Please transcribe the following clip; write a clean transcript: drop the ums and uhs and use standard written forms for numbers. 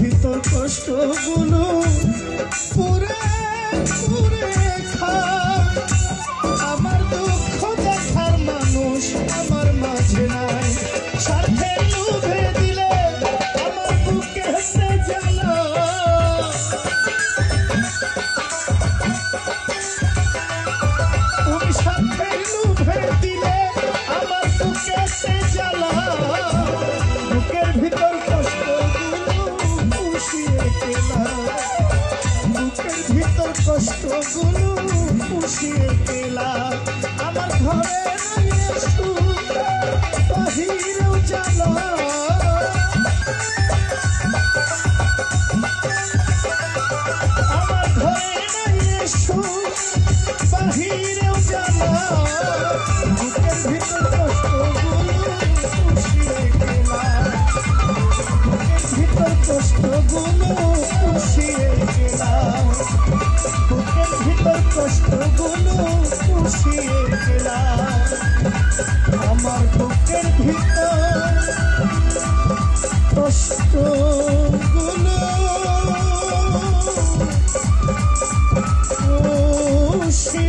ভিতর কষ্টগুলো পুরে পুরে খায়। আমার দুঃখ দেখার মানুষ আমার মাঝে নাই, স্বার্থের লোভে দিলে আমার বুকে হেসে জ্বালা। তুমি স্বার্থের লোভে দিলে আমার বুকে হেসে জ্বালা। বুকের ভিতর কষ্টগুলো পুষিয়ে পেলা আমার ঘরে